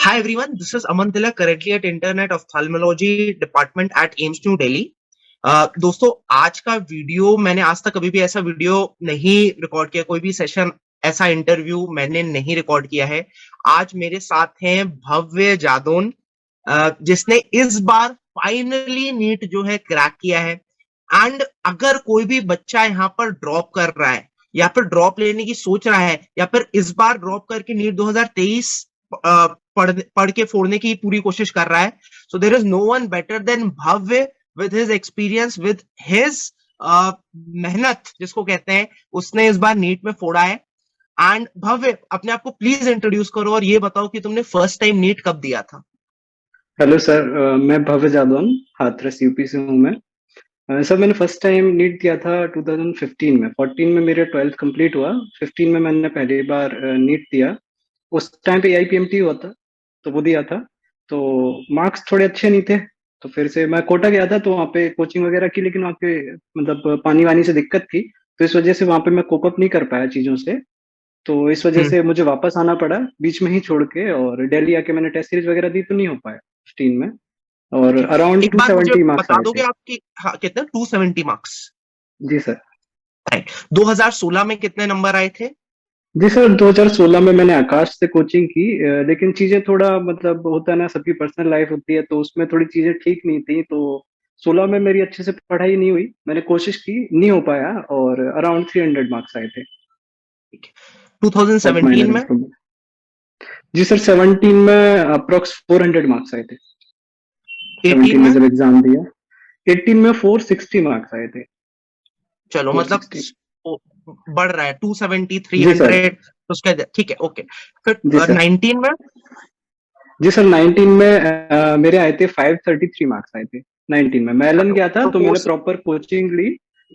Hi everyone, this is Aman Tilak, currently at Internet Ophthalmology Department at AIIMS New Delhi. दोस्तों, आज का video मैंने आज तक कभी भी ऐसा वीडियो नहीं रिकॉर्ड किया, कोई भी सेशन ऐसा इंटरव्यू मैंने नहीं रिकॉर्ड किया है। आज मेरे साथ हैं भव्य जादौन, जिसने इस बार फाइनली नीट जो है क्रैक किया है। एंड अगर कोई भी बच्चा यहाँ पर ड्रॉप कर रहा है या फिर ड्रॉप लेने की सोच रहा है या फिर इस बार ड्रॉप करके नीट 2023 पढ़ के फोड़ने की पूरी कोशिश कर रहा है, so there is no one better than Bhavya with his experience, with his मेहनत जिसको कहते हैं, उसने इस बार नीट में फोड़ा है। एंड भव्य, अपने आप को प्लीज इंट्रोड्यूस करो और ये बताओ कि तुमने फर्स्ट टाइम नीट कब दिया था। हेलो सर, मैं भव्य जादौन, हाथरस यूपी से हूँ मैं। सर, मैंने फर्स्ट टाइम नीट दिया था 2015 में। 14 में मेरे 12th कंप्लीट हुआ, 15 में मैंने पहली बार नीट दिया। उस टाइम पे AIPMT हुआ था, तो वो दिया था। तो मार्क्स थोड़े अच्छे नहीं थे, तो फिर से मैं कोटा गया था, तो वहाँ पे कोचिंग वगैरह की, लेकिन वहाँ पे मतलब पानी वानी से दिक्कत थी, तो इस वजह से वहाँ पे मैं कोप अप नहीं कर पाया चीज़ों से। तो इस वजह से मुझे वापस आना पड़ा बीच में ही छोड़ के, और दिल्ली आके मैंने टेस्ट सीरीज वगैरह दी, तो नहीं हो पाया 15 में। और अराउंड एक बार मुझे 270 मार्क्स बता आए थे। दोगे आपकी, हाँ, कितने 270 मार्क्स? जी सर। 2016 में कितने नंबर आए थे? जी सर, 2016 में मैंने आकाश से कोचिंग की, लेकिन चीजें थोड़ा मतलब होता है ना, सबकी पर्सनल लाइफ होती है, तो उसमें थोड़ी चीजें ठीक नहीं थी। तो 16 में मेरी अच्छे से पढ़ाई नहीं हुई, मैंने कोशिश की, नहीं हो पाया, और अराउंड 300 मार्क्स आए थे। 2017 में? जी सर, 17 में अप्रोक्स 400 मार्क्स आए थे। 18 17 में में? जब एग्जाम दिया, 18 में 460 मार्क्स आए थे। चलो, मतलब 460। बढ़ रहा है, 270 जी सर। 300, उसका ठीक है, ओके। जी फिर सर। 19 में? जी सर, 19 में मेरे आए थे 533 मार्क्स आए थे। 19 में मैं एलन चलो, गया था, तो तो मैंने प्रॉपर कोचिंग ली,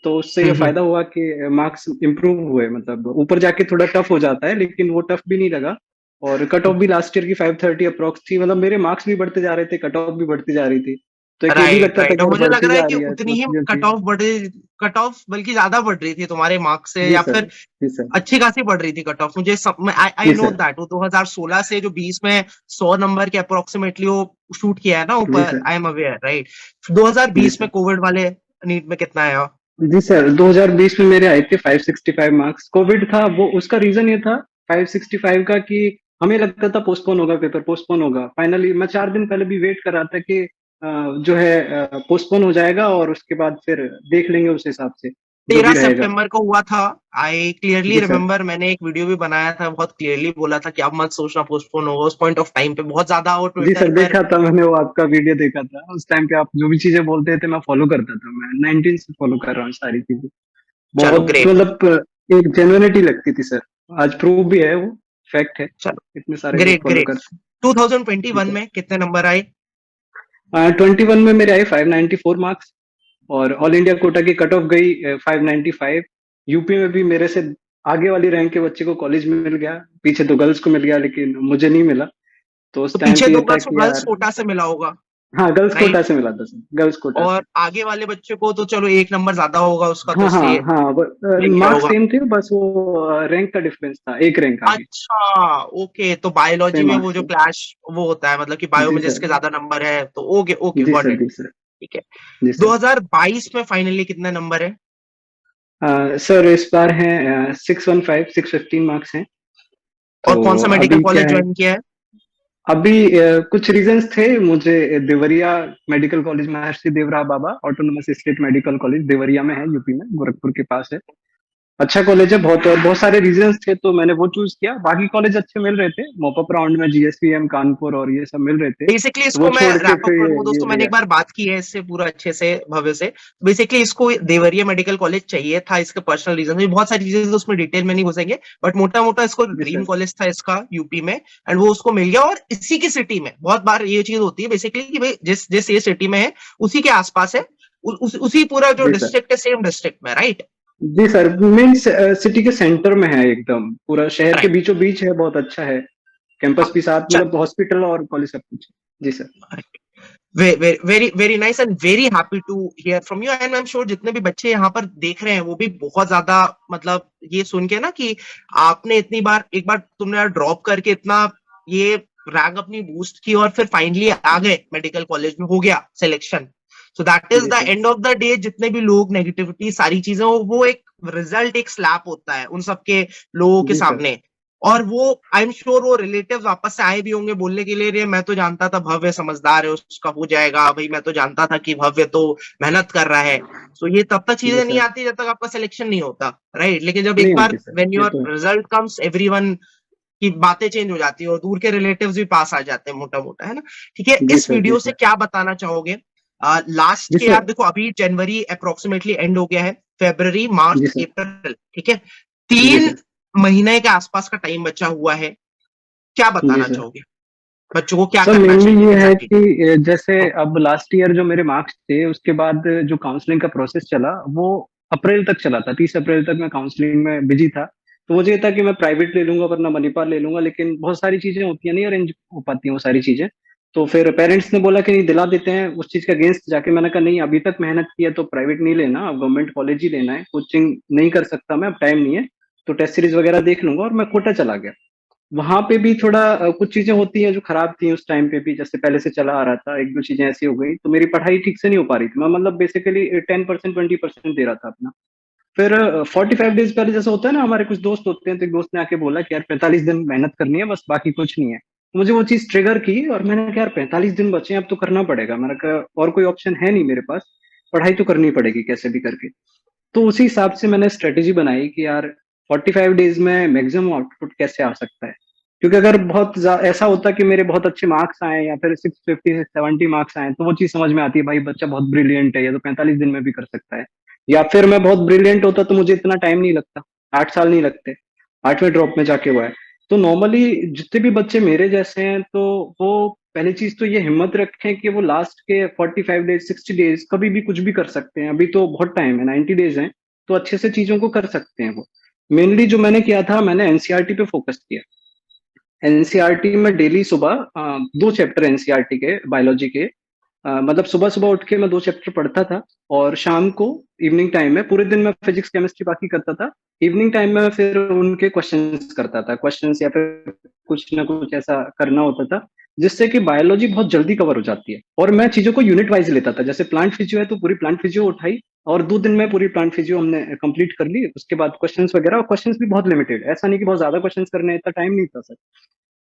तो उससे ये हम्म। फायदा हुआ कि मार्क्स इंप्रूव हुए। मतलब ऊपर जाके थोड़ा टफ हो जाता है, लेकिन वो टफ भी नहीं लगा। और कट ऑफ भी लास्ट ईयर की 530 अप्रोक्स थी, मतलब मेरे मार्क्स भी बढ़ते जा रहे थे, कट ऑफ भी बढ़ती जा रही थी। तो एक ये भी राइट लगता था राइट, कि और यार मुझे लग बढ़ती रहा है जा कि रही है, उतनी तो ही चीजें कट थी। ऑफ बढ़ रही, कट ऑफ बल्कि ज्यादा बढ़ रही थी तुम्हारे मार्क्स से, जी या सर। फिर जी सर। अच्छी खासी बढ़ रही थी कट ऑफ। मुझे सब आई आई जी नो सर। दैट वो 2016 से जो 20 में 100 नंबर के अप्रोक्सीमेटली वो शूट किया है ना जी ऊपर, sir. I am aware, right. जी 2020 में सर। कोविड वाले नीट में कितना आया? जी सर, 2020 में मेरे आए थे 565 मार्क्स। कोविड था वो, उसका रीजन ये था 565 का कि हमें लगता था पोस्टपोन होगा, पेपर पोस्टपोन होगा। फाइनली मैं 4 दिन पहले भी वेट कर रहा था कि जो है पोस्टपोन हो जाएगा, और उसके बाद फिर देख लेंगे उस हिसाब से जो भी 13 रहेगा। सितंबर को हुआ था। आई क्लियरली जी सर। रिमेम्बर, मैंने एक वीडियो भी बनाया था, बहुत क्लियरली बोला था कि अब मत सोचना पोस्टपोन होगा। उस पॉइंट ऑफ टाइम पे बहुत ज्यादा वो जी ट्विटर सर, पर। देखा था मैंने, वो आपका वीडियो देखा था। उस टाइम पे आप जो भी चीजें बोलते थे मैं फॉलो करता था। मैं 19 से फॉलो कर रहा हूँ सारी चीजें। चलो बहुत ग्रेट। मतलब एक जेन्युइनिटी लगती थी सर। आज प्रूव भी है, वो फैक्ट है। इतने चलो सारे लोग ग्रेट फॉलो ग्रेट। करते हैं। जी 2021 सर। में कितने नंबर आए? 21 में मेरे आए 594 मार्क्स, और ऑल इंडिया कोटा की कट ऑफ गई 595। यूपी में भी मेरे से आगे वाली रैंक के बच्चे को कॉलेज में मिल गया, पीछे तो गर्ल्स को मिल गया, लेकिन मुझे नहीं मिला। तो तो उस टाइम पीछे पे ये दो था गर्ल्स को कि गर्ल्स यार, कोटा से मिला होगा, हाँ, गर्ल्स राइट। कोटा से मिला था सर, गर्ल्स कोटा से। और आगे वाले बच्चे को तो चलो एक नंबर ज्यादा होगा उसका, तो हाँ हाँ इसलिए हाँ, मिल गया मार्क्स होगा। सेम थे, बस वो रैंक का डिफरेंस था, एक रैंक आगे। अच्छा, ओके। तो बायोलॉजी सेम में वो मार्क्स जो थे। क्लैश वो होता है, मतलब कि बायो जी में सर। जिसके ज्यादा नंबर है, तो ओके ओके, जी गॉट सर। इट। जी सर। ठीक है। जी सर। 2022 में फाइनली कितने नंबर है? सर, इस बार है 615 मार्क्स हैं। और तो कौन सा मेडिकल अभी क्या कॉलेज है, ज्वाइन किया है? अभी कुछ रीजंस थे मुझे। Deoria medical college, Maharshi Devraha Baba autonomous state medical college Deoria में है, यूपी में, गोरखपुर के पास है। अच्छा कॉलेज है बहुत, और बहुत सारे रीजंस थे, तो मैंने वो चूज किया। बाकी कॉलेज अच्छे मिल रहे थे, मॉपअप राउंड में GSPM कानपुर और ये सब मिल रहे थे, बेसिकली तो वो इसको मैं छोड़ के रैप अप फिर कर दूं ये दोस्तों, मैंने लिया। एक बार बात की है इससे पूरा अच्छे से भव्य से। बेसिकली इसको देवरिया मेडिकल कॉलेज चाहिए था, इसके पर्सनल रीजन भी बहुत सारी चीजें, तो उसमें डिटेल में नहीं घुसेंगे। बट मोटा मोटा इसको जी ड्रीम सर। कॉलेज था इसका यूपी में, एंड वो उसको मिल गया। और इसी की सिटी में बहुत बार ये चीज होती है बेसिकली कि भाई जिस जिस ये सिटी में है उसी के आसपास है, उसी पूरा जो जी सर। डिस्ट्रिक्ट है सेम डिस्ट्रिक्ट में, राइट। जी सर, मेन सिटी के सेंटर में है, एकदम पूरा शहर के बीचों बीच है, बहुत अच्छा है। कैंपस भी साथ, राइट। मतलब हॉस्पिटल और कॉलेज सब कुछ। जी sir. Very nice and very happy to hear from you. And I am sure जितने भी बच्चे यहाँ पर देख रहे हैं वो भी बहुत ज्यादा, मतलब ये सुन के ना कि आपने इतनी बार, एक बार तुमने ड्रॉप करके इतना ये रैंक अपनी बूस्ट की और फिर फाइनली आ गए मेडिकल कॉलेज में, हो गया सिलेक्शन। सो दैट इज जी the sir. End of the day. जितने भी लोग नेगेटिविटी सारी चीजें, वो एक रिजल्ट, एक स्लैप होता है उन सबके लोगों के जी सर। सामने। और वो आई एम श्योर वो रिलेटिव वापस से आए भी होंगे बोलने के लिए, "रे मैं तो जानता था भव्य समझदार है, उसका हो जाएगा भाई, मैं तो जानता था कि भव्य तो मेहनत कर रहा है"। सो ये तब तक जी चीजें नहीं सर। आती जब तक आपका सिलेक्शन नहीं होता, राइट। लेकिन जब नहीं एक आती बार सर, व्हेन ये योर तो है। रिजल्ट कम्स, एवरीवन की बातें चेंज हो जाती है और दूर के रिलेटिव्स भी पास आ जाते हैं, मोटा मोटा, है ना। ठीक है, जी इस सर। जी वीडियो से सर। क्या बताना चाहोगे लास्ट जी के? सर। आप देखो अभी जनवरी अप्रोक्सीमेटली एंड हो गया है, फेब्रवरी, जी मार्च, सर। अप्रैल, ठीक है, जी 3 सर। महीने के आसपास का टाइम बचा हुआ है। क्या जी बताना सर। चाहोगे बच्चों को क्या सर करना मेनली चाहिए ये है एग्जैक्टली? कि जैसे अब लास्ट ईयर जो मेरे मार्क्स थे उसके बाद जो काउंसलिंग का प्रोसेस चला वो अप्रैल तक चला था। 30 अप्रैल तक मैं काउंसलिंग में बिजी था। तो मुझे ये था कि मैं प्राइवेट ले लूंगा वरना मणिपाल ले लूंगा, लेकिन बहुत सारी चीजें होती हैं, नहीं अरेंज हो पाती हैं वो सारी चीजें। तो फिर पेरेंट्स ने बोला कि नहीं दिला देते हैं, उस चीज का अगेंस्ट जाके मैंने कहा नहीं, अभी तक मेहनत की है तो प्राइवेट नहीं लेना, अब गवर्नमेंट कॉलेज ही लेना है, कोचिंग नहीं कर सकता मैं, अब टाइम नहीं है। तो टेस्ट सीरीज वगैरह देख लूंगा, और मैं कोटा चला गया। वहां पे भी थोड़ा कुछ चीजें होती हैं जो खराब थी उस टाइम पे भी, जैसे पहले से चला आ रहा था, एक दो चीजें ऐसी हो गई तो मेरी पढ़ाई ठीक से नहीं हो पा रही थी। मैं मतलब बेसिकली 10% 20% दे रहा था अपना। फिर 45 डेज पहले जैसा होता है ना, हमारे कुछ दोस्त होते हैं, तो एक दोस्त ने आके बोला कि यार 45 दिन मेहनत करनी है बस, बाकी कुछ नहीं है। तो मुझे वो चीज ट्रिगर की और मैंने कहा यार 45 दिन बचे हैं, अब तो करना पड़ेगा। मैंने कहा और कोई ऑप्शन है नहीं मेरे पास, पढ़ाई तो करनी पड़ेगी कैसे भी करके। तो उसी हिसाब से मैंने स्ट्रेटेजी बनाई कि यार 45 डेज में मैक्सिमम आउटपुट कैसे आ सकता है। क्योंकि अगर ऐसा होता कि मेरे बहुत अच्छे मार्क्स आए या फिर 650 670 मार्क्स आए, तो वो चीज समझ में आती है भाई बच्चा बहुत ब्रिलियंट है, ये तो 45 दिन में भी कर सकता है। या फिर मैं बहुत ब्रिलियंट होता तो मुझे इतना टाइम नहीं लगता, 8 साल नहीं लगते, 8वें ड्रॉप में जाके हुआ है। तो नॉर्मली जितने भी बच्चे मेरे जैसे हैं, तो वो पहली चीज तो ये हिम्मत रखें कि वो लास्ट के 45 डेज 60 डेज कभी भी कुछ भी कर सकते हैं। अभी तो बहुत टाइम है, 90 डेज हैं, तो अच्छे से चीजों को कर सकते हैं वो। मेनली जो मैंने किया था, मैंने एनसीईआरटी पे फोकस किया। एनसीईआरटी में डेली सुबह 2 चैप्टर एनसीईआरटी के बायोलॉजी के, मतलब सुबह सुबह उठ के मैं 2 चैप्टर पढ़ता था। और शाम को इवनिंग टाइम में, पूरे दिन में फिजिक्स केमिस्ट्री बाकी करता था, इवनिंग टाइम में फिर उनके क्वेश्चंस करता था, क्वेश्चंस या फिर कुछ ना कुछ ऐसा करना होता था जिससे कि बायोलॉजी बहुत जल्दी कवर हो जाती है। और मैं चीजों को यूनिट वाइज लेता था, जैसे प्लांट फिजियो है तो पूरी प्लांट फिजियो उठाई, और 2 दिन में पूरी प्लांट फिजियो हमने कंप्लीट कर ली। उसके बाद क्वेश्चंस वगैरह, और क्वेश्चंस भी बहुत लिमिटेड, ऐसा नहीं कि बहुत ज्यादा क्वेश्चंस करने हैं, इतना टाइम नहीं था सर।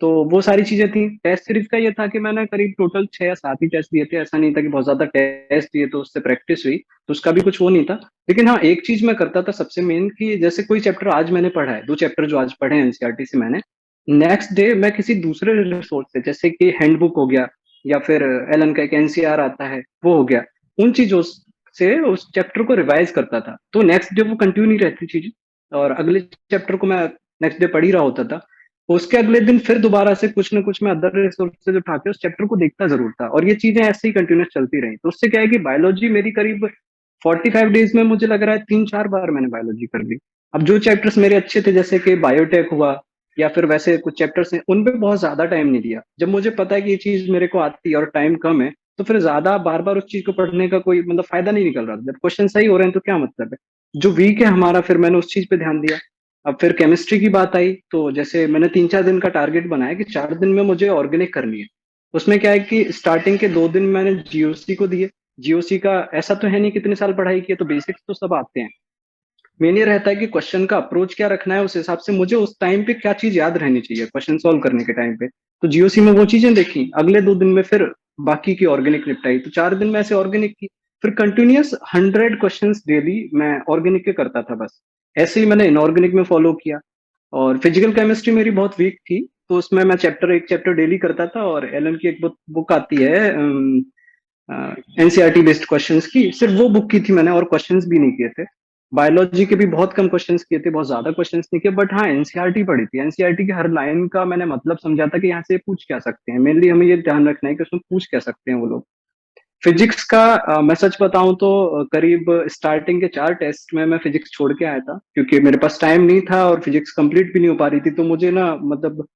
तो वो सारी चीजें थी। टेस्ट सीरीज का ये था कि मैंने करीब टोटल 6 या 7 ही टेस्ट दिए थे, ऐसा नहीं था कि बहुत ज्यादा टेस्ट दिए तो उससे प्रैक्टिस हुई, तो उसका भी कुछ वो नहीं था। लेकिन हाँ, एक चीज मैं करता था सबसे मेन, कि जैसे कोई चैप्टर आज मैंने पढ़ा है, 2 चैप्टर जो आज पढ़े हैं एनसीईआरटी से मैंने, नेक्स्ट डे मैं किसी दूसरे रिसोर्स से, जैसे कि हैंडबुक हो गया या फिर एलन का एक एनसीआर आता है वो हो गया, उन चीजों से उस चैप्टर को रिवाइज करता था, तो नेक्स्ट डे वो कंटिन्यू नहीं रहती चीजें, और अगले चैप्टर को मैं नेक्स्ट डे पढ़ ही रहा होता था। उसके अगले दिन फिर दोबारा से कुछ ना कुछ मैं अदर रिसोर्सेज उठा के उस चैप्टर को देखता जरूर था, और ये चीजें ऐसे ही कंटिन्यूस चलती रही। तो उससे क्या है कि बायोलॉजी मेरी करीब 45 डेज में, मुझे लग रहा है 3-4 बार मैंने बायोलॉजी कर ली। अब जो चैप्टर्स मेरे अच्छे थे, जैसे कि बायोटेक हुआ या फिर वैसे कुछ चैप्टर्स हैं, उनपे बहुत ज्यादा टाइम नहीं दिया। जब मुझे पता है कि ये चीज मेरे को आती है और टाइम कम है, तो फिर ज्यादा बार बार उस चीज को पढ़ने का कोई मतलब फायदा नहीं निकल रहा। जब क्वेश्चन सही हो रहे हैं तो क्या मतलब है, जो वीक है हमारा, फिर मैंने उस चीज पे ध्यान दिया। अब फिर केमिस्ट्री की बात आई, तो जैसे मैंने 3-4 दिन का टारगेट बनाया कि 4 दिन में मुझे ऑर्गेनिक करनी है। उसमें क्या है कि स्टार्टिंग के 2 दिन मैंने जीओसी को दिए। जीओसी का ऐसा तो है नहीं कितने साल पढ़ाई की है, तो बेसिक्स तो सब आते हैं। मेन ये रहता है कि क्वेश्चन का अप्रोच क्या रखना है, उस हिसाब से मुझे उस टाइम पे क्या चीज याद रहनी चाहिए क्वेश्चन सॉल्व करने के टाइम पे। तो जीओसी में वो चीजें देखी, अगले 2 दिन में फिर बाकी की ऑर्गेनिक निपटाई, तो 4 दिन में ऐसे ऑर्गेनिक की। फिर कंटिन्यूअस 100 क्वेश्चन डेली मैं ऑर्गेनिक के करता था बस। ऐसे ही मैंने इनऑर्गेनिक में फॉलो किया। और फिजिकल केमिस्ट्री मेरी बहुत वीक थी, तो उसमें मैं एक चैप्टर डेली करता था, और एलन की एक बुक आती है एनसीईआरटी बेस्ड क्वेश्चंस की, सिर्फ वो बुक की थी मैंने, और क्वेश्चंस भी नहीं किए थे। बायोलॉजी के भी बहुत कम क्वेश्चंस किए थे, बहुत ज्यादा क्वेश्चंस नहीं किए, बट हाँ एनसीईआरटी पढ़ी थी। एनसीईआरटी की हर लाइन का मैंने मतलब समझा था कि यहाँ से पूछ क्या सकते हैं, मेनली हमें ये ध्यान रखना है कि उसमें पूछ क्या सकते हैं वो लोग। फिजिक्स का मैं सच बताऊं तो करीब स्टार्टिंग के 4 टेस्ट में मैं फिजिक्स छोड़ के आया था, क्योंकि मेरे पास टाइम नहीं था और फिजिक्स कंप्लीट भी नहीं हो पा रही थी, तो मुझे ना मतलब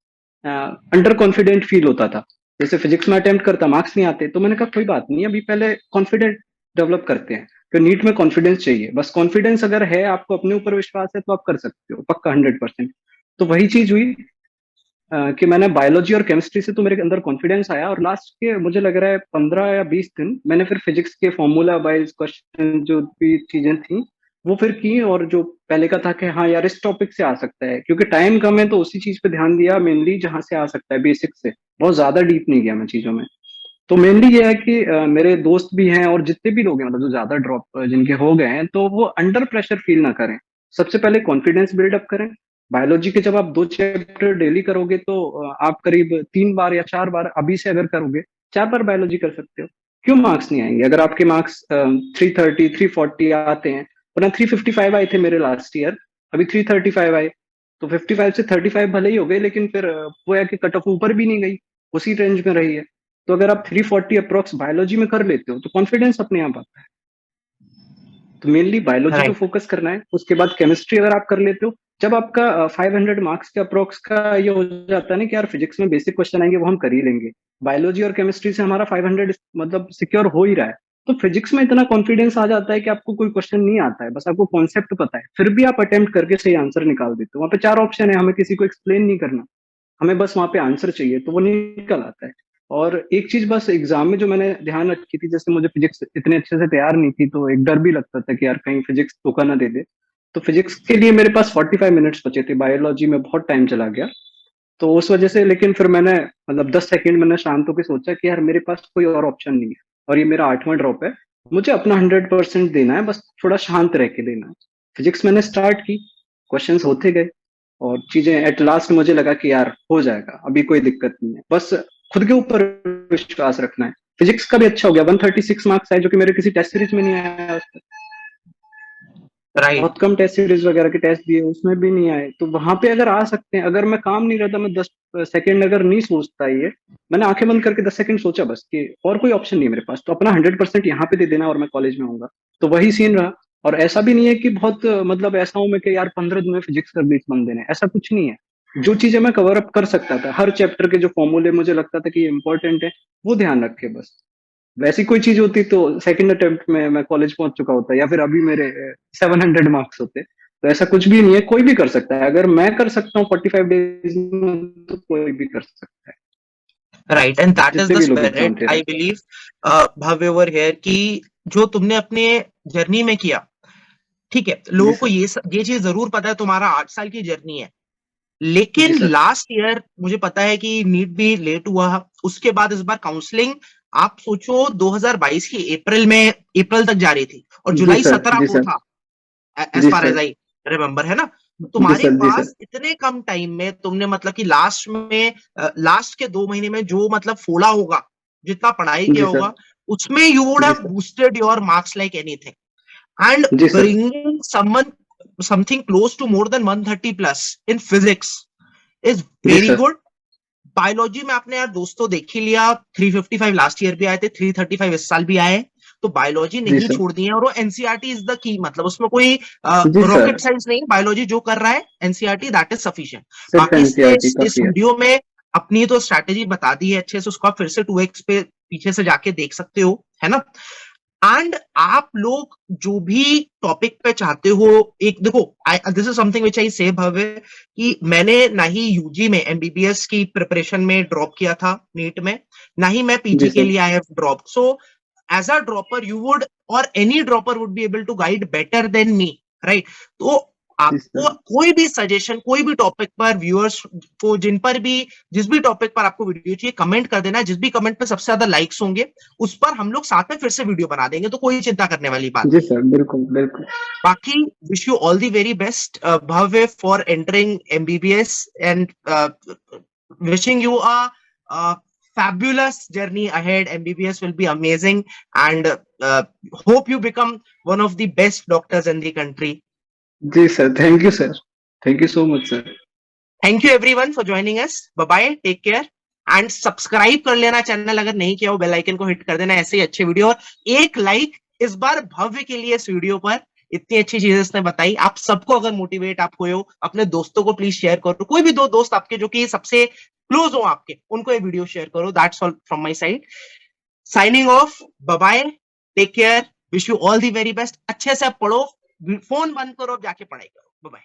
अंडर कॉन्फिडेंट फील होता था। जैसे फिजिक्स में अटेम्प्ट करता, मार्क्स नहीं आते, तो मैंने कहा कोई बात नहीं, अभी पहले कॉन्फिडेंट डेवलप करते हैं। फिर नीट में कॉन्फिडेंस चाहिए, बस कॉन्फिडेंस अगर है, आपको अपने ऊपर विश्वास है, तो आप कर सकते हो पक्का 100%। तो वही चीज हुई। कि मैंने बायोलॉजी और केमिस्ट्री से तो मेरे अंदर कॉन्फिडेंस आया, और लास्ट के मुझे लग रहा है 15 या 20 दिन मैंने फिर फिजिक्स के फॉर्मूला वाइज क्वेश्चन जो भी चीजें थी वो फिर की, और जो पहले का था कि हाँ यार इस टॉपिक से आ सकता है, क्योंकि टाइम कम है तो उसी चीज पे ध्यान दिया मेनली जहां से आ सकता है, बेसिक से। बहुत ज्यादा डीप नहीं गया मैं चीजों में। तो मेनली ये है कि मेरे दोस्त भी हैं और जितने भी लोग हैं, मतलब जो ज्यादा ड्रॉप जिनके हो गए हैं, तो वो अंडर प्रेशर फील ना करें। सबसे पहले कॉन्फिडेंस बिल्डअप करें। बायोलॉजी के जब आप 2 चैप्टर डेली करोगे तो आप करीब 3 बार या 4 बार, अभी से अगर करोगे 4 बार बायोलॉजी कर सकते हो। क्यों मार्क्स नहीं आएंगे? अगर आपके मार्क्स 330 340 आते हैं, वरना 355 आए थे मेरे लास्ट ईयर, अभी 335 आए, तो 55 से 35 भले ही हो गए, लेकिन फिर वो है कि कट ऑफ ऊपर भी नहीं गई, उसी रेंज में रही है। तो अगर आप 340 अप्रोक्स बायोलॉजी में कर लेते हो तो कॉन्फिडेंस अपने आप आता है। तो मेनली बायोलॉजी पे राइट। फोकस करना है। उसके बाद केमिस्ट्री अगर आप कर लेते हो, जब आपका 500 मार्क्स के अप्रोक्स का ये हो जाता है ना कि यार फिजिक्स में बेसिक क्वेश्चन आएंगे वो हम कर ही लेंगे, बायोलॉजी और केमिस्ट्री से हमारा 500 मतलब सिक्योर हो ही रहा है, तो फिजिक्स में इतना कॉन्फिडेंस आ जाता है कि आपको कोई क्वेश्चन नहीं आता है, बस आपको कॉन्सेप्ट पता है, फिर भी आप अटेम्प्ट करके सही आंसर निकाल देते हो। वहां पे 4 ऑप्शन है, हमें किसी को एक्सप्लेन नहीं करना, हमें बस वहां पे आंसर चाहिए, तो वो निकल आता है। और एक चीज बस एग्जाम में जो मैंने ध्यान रखी थी, जैसे मुझे फिजिक्स इतने अच्छे से तैयार नहीं थी, तो एक डर भी लगता था कि यार कहीं फिजिक्स धोखा ना दे दे। तो फिजिक्स के लिए मेरे पास 45 मिनट्स बचे थे, बायोलॉजी में बहुत टाइम चला गया। तो उस वजह से, लेकिन फिर मैंने मतलब 10 सेकेंड मैंने शांत होकर सोचा कि यार मेरे पास कोई और ऑप्शन नहीं है, और ये मेरा 8वां ड्रॉप है, मुझे अपना 100% देना है, बस थोड़ा शांत रह के देना है। फिजिक्स मैंने स्टार्ट की, क्वेश्चंस होते गए, और चीजें एट लास्ट मुझे लगा कि यार हो जाएगा, अभी कोई दिक्कत नहीं है, बस खुद के ऊपर विश्वास रखना है। फिजिक्स का भी अच्छा हो गया, 136 मार्क्स आए, जो कि मेरे किसी टेस्ट सीरीज में नहीं आया आज तक। बहुत राइट। कम टेस्ट सीरीज वगैरह के टेस्ट दिए, उसमें भी नहीं आए, तो वहां पे अगर आ सकते हैं, अगर मैं काम नहीं रहता, मैं 10 सेकेंड अगर नहीं सोचता, ये मैंने आंखें बंद करके 10 सेकेंड सोचा बस कि और कोई ऑप्शन नहीं है मेरे पास, तो अपना 100% यहाँ पे दे देना और मैं कॉलेज में आऊंगा। तो वही सीन रहा। और ऐसा भी नहीं है कि बहुत मतलब ऐसा हूं मैं कि यार 15 दिन में फिजिक्स कर दी इस बंदे ने, ऐसा कुछ नहीं है। जो चीजें मैं कवर अप कर सकता था, हर चैप्टर के जो फॉर्मूले मुझे लगता था कि ये इंपॉर्टेंट है, वो ध्यान रखे बस। वैसी कोई चीज होती तो सेकंड अटेम्प्ट में मैं कॉलेज पहुंच चुका होता, या फिर अभी मेरे 700 मार्क्स होते। तो ऐसा कुछ भी नहीं है, कोई भी कर सकता है, अगर मैं कर सकता हूँ 45 डेज में, तो कोई भी कर सकता है, राइट, एंड दैट इज जितने द भी लोग एग्जाम स्पिरिट दे रहे I believe Bhavya over here कि जो तुमने अपने जर्नी में किया। ठीक है, हैं। जी लोगों को सर। ये चीज जरूर पता है तुम्हारा 8 साल की जर्नी है, जी लेकिन सर। लास्ट ईयर मुझे पता है कि नीट भी लेट हुआ, उसके बाद इस बार काउंसलिंग आप सोचो 2022 की अप्रैल तक जा रही थी, और जी जुलाई सर। 17 जी को सर। था, एज जी far as sir. I remember, है ना। जी तुम्हारे सर। जी सर। पास इतने कम टाइम में तुमने मतलब कि लास्ट के 2 महीने में जो मतलब फोड़ा होगा, जितना पढ़ाई किया जी सर। होगा, उसमें यू वुड जी have sir. Boosted your marks like anything, and जी sir. bringing someone something close to more than 130 plus in physics is जी very सर। good. बायोलॉजी में आपने यार दोस्तों देख ही लिया, 355 लास्ट ईयर भी आए थे, 335 इस साल भी आए, तो बायोलॉजी जी नहीं सर। छोड़नी है। और वो एनसीईआरटी इज द की, मतलब उसमें कोई जी सर। रॉकेट साइंस नहीं, बायोलॉजी जो कर रहा है एनसीईआरटी दैट इज सफिशिएंट। सिर्फ बाकी एनसीईआरटी इस काफी है। वीडियो में अपनी तो स्ट्रैटेजी बता दी है अच्छे से, उसको आप फिर से 2x पे पीछे से जाके देख सकते हो, है ना। एंड आप लोग जो भी टॉपिक पे चाहते हो, एक देखो, दिस इज समथिंग विच आई से भव्य, कि मैंने ना ही यूजी में एमबीबीएस की प्रिपरेशन में ड्रॉप किया था नीट में, ना ही मैं जी पीजी के सर। लिए I have drop. So as a dropper you would, और any dropper would be able to guide better than me, right. तो जी आपको सर। कोई भी सजेशन, कोई भी टॉपिक पर, व्यूअर्स को जिन पर भी, जिस भी टॉपिक पर आपको वीडियो चाहिए, कमेंट कर देना। जिस भी कमेंट पे सबसे ज्यादा लाइक्स होंगे, उस पर हम लोग साथ में फिर से वीडियो बना देंगे, तो कोई चिंता करने वाली बात जी नहीं है। सर। बिल्कुल बिल्कुल। बाकी wish you all the very best Bhavya for entering MBBS, and wishing you a fabulous journey ahead. MBBS will be amazing, and hope you become one of the best doctors in the country. जी sir, thank you sir, thank you so much sir. Thank you everyone for joining us. Bye bye, take care, and subscribe कर लेना channel, अगर नहीं किया हो bell icon को hit कर देना, ऐसे ही अच्छे वीडियो। और एक लाइक इस बार भव्य के लिए इस वीडियो पर, इतनी अच्छी चीजें इसने बताई। आप सबको अगर मोटिवेट आप हुए हो, अपने दोस्तों को प्लीज शेयर करो, कोई भी 2 दोस्त आपके जो कि सबसे क्लोज हो आपके, उनको ये वीडियो शेयर करो। That's all from my side, signing off, bye bye, take care, wish you all the very best. अच्छे से पढ़ो, फोन बंद करो, जाके पढ़ाई करो। बाय बाय।